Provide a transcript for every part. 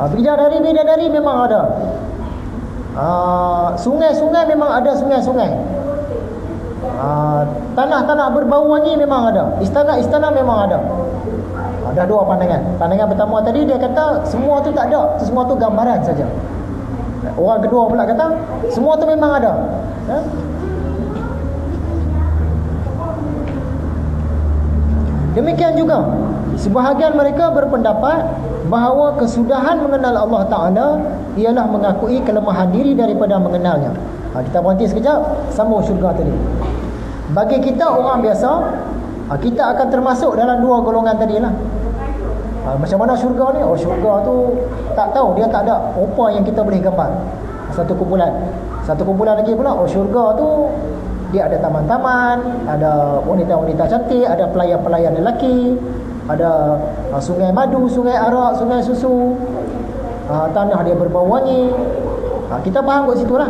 Bidadari memang ada. Sungai-sungai memang ada sungai-sungai. Tanah-tanah berbau wangi memang ada. Istana-istana memang ada. Ada dua pandangan. Pandangan pertama tadi dia kata semua tu tak ada, semua tu gambaran saja. Orang kedua pula kata semua tu memang ada. Demikian juga sebahagian mereka berpendapat bahawa kesudahan mengenal Allah Ta'ala ialah mengakui kelemahan diri daripada mengenalnya. Kita berhenti sekejap, sambung syurga tadi. Bagi kita orang biasa, kita akan termasuk dalam dua golongan tadi lah. Macam mana syurga ni? Syurga tu tak tahu, dia tak ada rupa yang kita boleh gambar. Satu kumpulan lagi pula, syurga tu dia ada taman-taman, ada wanita-wanita cantik, ada pelayan-pelayan lelaki, ada sungai madu, sungai arak, sungai susu, tanah dia berbau wangi. Kita faham kat situ lah.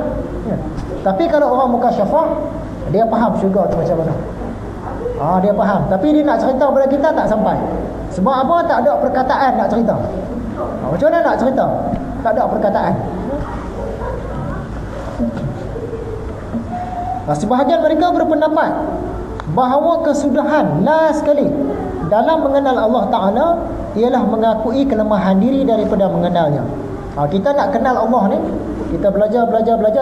Tapi kalau orang muka syafah, dia faham syurga tu macam mana. Dia faham. Tapi dia nak cerita kepada kita tak sampai. Sebab apa? Tak ada perkataan nak cerita. Macam mana nak cerita? Tak ada perkataan. Sebahagian mereka berpendapat bahawa kesudahan last sekali dalam mengenal Allah Ta'ala ialah mengakui kelemahan diri daripada mengenalnya. Kita nak kenal Allah ni, kita belajar,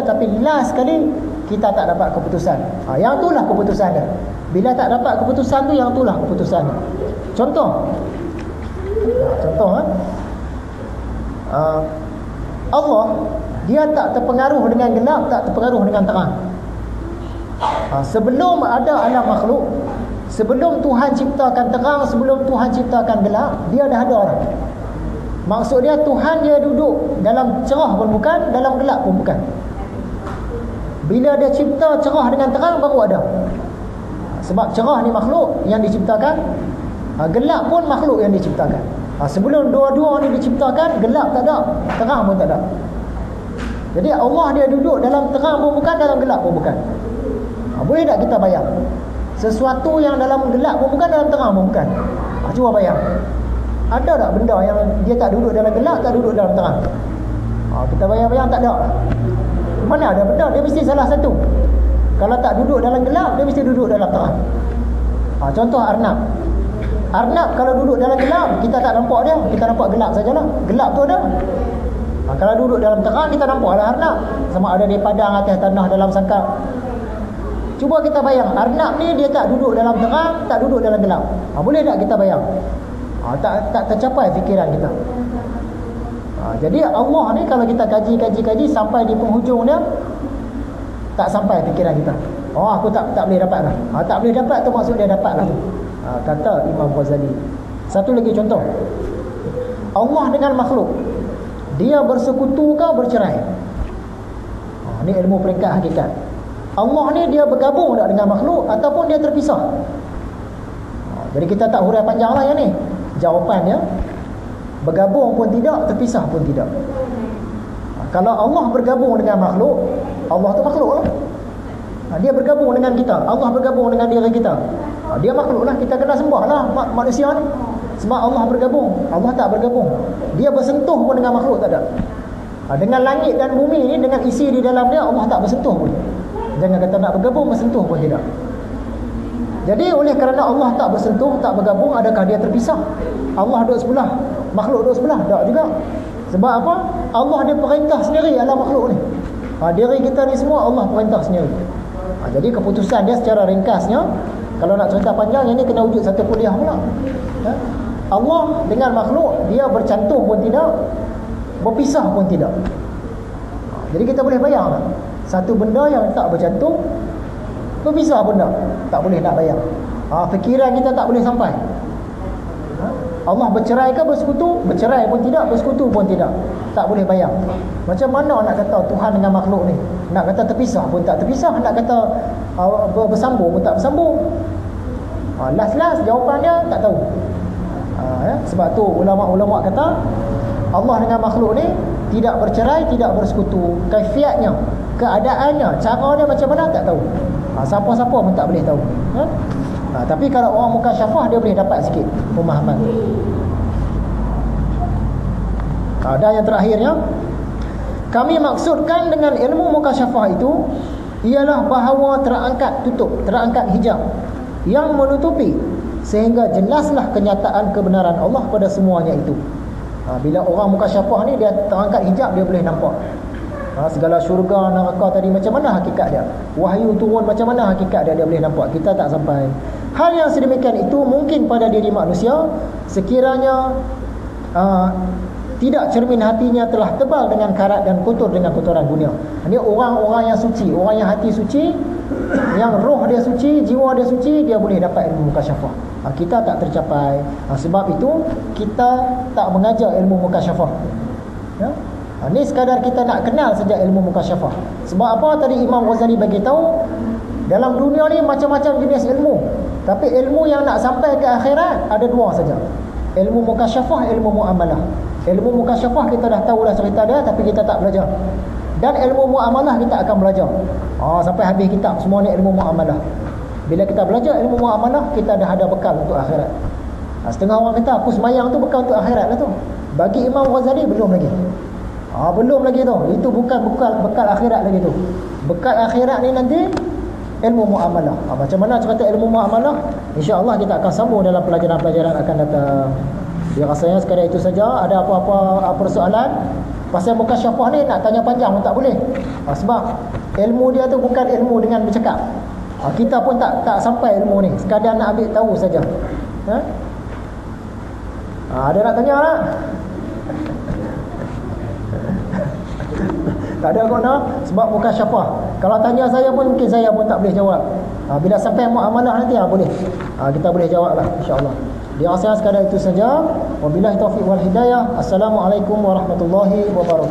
tapi last sekali kita tak dapat keputusan. Yang itulah keputusan dia. Bila tak dapat keputusan tu, yang itulah keputusan dia. Contoh Allah, dia tak terpengaruh dengan gelap, tak terpengaruh dengan terang. Sebelum ada alam makhluk, sebelum Tuhan ciptakan terang, sebelum Tuhan ciptakan gelap, dia dah ada dah. Maksud dia Tuhan dia duduk dalam cerah pun bukan, dalam gelap pun bukan. Bila dia cipta cerah dengan terang baru ada. Sebab cerah ni makhluk yang diciptakan, gelap pun makhluk yang diciptakan. Sebelum dua-dua ni diciptakan, gelap tak ada, terang pun tak ada. Jadi Allah dia duduk dalam terang pun bukan, dalam gelap pun bukan. Boleh tak kita bayang? Sesuatu yang dalam gelap pun bukan, dalam terang pun bukan. Cuba bayang. Ada tak benda yang dia tak duduk dalam gelap, tak duduk dalam terang? Kita bayang-bayang tak ada. Mana ada benda? Dia mesti salah satu. Kalau tak duduk dalam gelap, dia mesti duduk dalam terang. Contoh arnab. Arnab kalau duduk dalam gelap, kita tak nampak dia, kita nampak gelap sajalah. Gelap tu ada. Kalau duduk dalam terang, kita nampaklah arnab. Sama ada di padang atas tanah dalam sangkar. Cuba kita bayang, arnab ni dia tak duduk dalam terang, tak duduk dalam gelap. Boleh tak kita bayang? Tak tercapai fikiran kita. Jadi Allah ni kalau kita kaji sampai di penghujung dia, tak sampai fikiran kita. Aku tak boleh dapat lah. Tak boleh dapat tu maksud dia dapat lah tu. Kata Imam Ghazali. Satu lagi contoh, Allah dengan makhluk, dia bersekutu ke bercerai? Ni ilmu peringkat hakikat. Allah ni dia bergabung tak dengan makhluk ataupun dia terpisah? Jadi kita tak hurai panjang lah yang ni. Jawapannya, bergabung pun tidak, terpisah pun tidak. Kalau Allah bergabung dengan makhluk, Allah tu makhluk lah. Dia bergabung dengan kita, Allah bergabung dengan diri kita. Dia makhluk lah, kita kena sembah lah manusia ni. Sebab Allah bergabung, Allah tak bergabung. Dia bersentuh pun dengan makhluk tak ada. Dengan langit dan bumi ni, dengan isi di dalam dia, Allah tak bersentuh pun. Jangan kata nak bergabung, bersentuh pun tidak. Jadi oleh kerana Allah tak bersentuh, tak bergabung, adakah dia terpisah? Allah duduk sebelah, makhluk duduk sebelah? Tak juga. Sebab apa? Allah dia perintah sendiri alam makhluk ni. Diri kita ni semua Allah perintah sendiri. Jadi keputusan dia secara ringkasnya, kalau nak cerita panjang, yang ni kena wujud satu kuliah pula. Allah dengan makhluk, dia bercantum pun tidak, berpisah pun tidak. Jadi kita boleh bayang tak? Satu benda yang tak bercantum, berpisah pun tak boleh nak bayang. Fikiran kita tak boleh sampai. Allah bercerai ke bersekutu? Bercerai pun tidak, bersekutu pun tidak. Tak boleh bayang. Macam mana nak kata Tuhan dengan makhluk ni? Nak kata terpisah pun tak terpisah, nak kata bersambung pun tak bersambung. Last jawapannya tak tahu. Sebab tu ulama-ulama kata Allah dengan makhluk ni tidak bercerai, tidak bersekutu. Kaifiatnya, keadaannya, caranya macam mana tak tahu. Siapa-siapa pun tak boleh tahu. Tapi kalau orang muka syafah, dia boleh dapat sikit pemahaman. Dan yang terakhirnya, kami maksudkan dengan ilmu mukasyafah itu ialah bahawa terangkat hijab yang menutupi sehingga jelaslah kenyataan kebenaran Allah pada semuanya itu. Bila orang mukasyafah ni, dia terangkat hijab, dia boleh nampak segala syurga, neraka tadi macam mana hakikat dia, wahyu turun macam mana hakikat dia, dia boleh nampak. Kita tak sampai. Hal yang sedemikian itu mungkin pada diri manusia sekiranya tidak cermin hatinya telah tebal dengan karat dan kotor dengan kotoran dunia. Ini orang-orang yang suci, orang yang hati suci, yang roh dia suci, jiwa dia suci, dia boleh dapat ilmu mukasyafah. Kita tak tercapai. Sebab itu kita tak mengajar ilmu mukasyafah. Ya? Ini sekadar kita nak kenal saja ilmu mukasyafah. Sebab apa tadi Imam Ghazali bagi tahu, dalam dunia ni macam-macam jenis ilmu, tapi ilmu yang nak sampai ke akhirat ada dua saja. Ilmu mukasyafah, ilmu muamalah. Ilmu mukasyafah kita dah tahu dah cerita dia, tapi kita tak belajar. Dan ilmu muamalah kita akan belajar sampai habis kitab semua ni ilmu muamalah. Bila kita belajar ilmu muamalah, kita dah ada bekal untuk akhirat. Setengah orang kata aku sembahyang tu bekal untuk akhirat lah tu. Bagi Imam Ghazali belum lagi. Belum lagi tu. Itu bukan bekal akhirat lagi tu. Bekal akhirat ni nanti ilmu muamalah. Macam mana cerita ilmu muamalah? InsyaAllah kita akan sambung dalam pelajaran-pelajaran akan datang. Ya, rasanya sekadar itu saja. Ada apa-apa persoalan pasal mukasyafah ni, nak tanya panjang pun tak boleh. Sebab ilmu dia tu bukan ilmu dengan bercakap. Kita pun tak sampai ilmu ni, sekadar nak ambil tahu saja. Ada nak tanya tak? Tak ada kena. Sebab mukasyafah, kalau tanya saya pun mungkin saya pun tak boleh jawab. Bila sampai muamalah nanti boleh. Kita boleh jawab lah, insyaAllah. Dia rasa sekadar itu saja. Wabillahi taufiq wal hidayah. Assalamualaikum warahmatullahi wabarakatuh.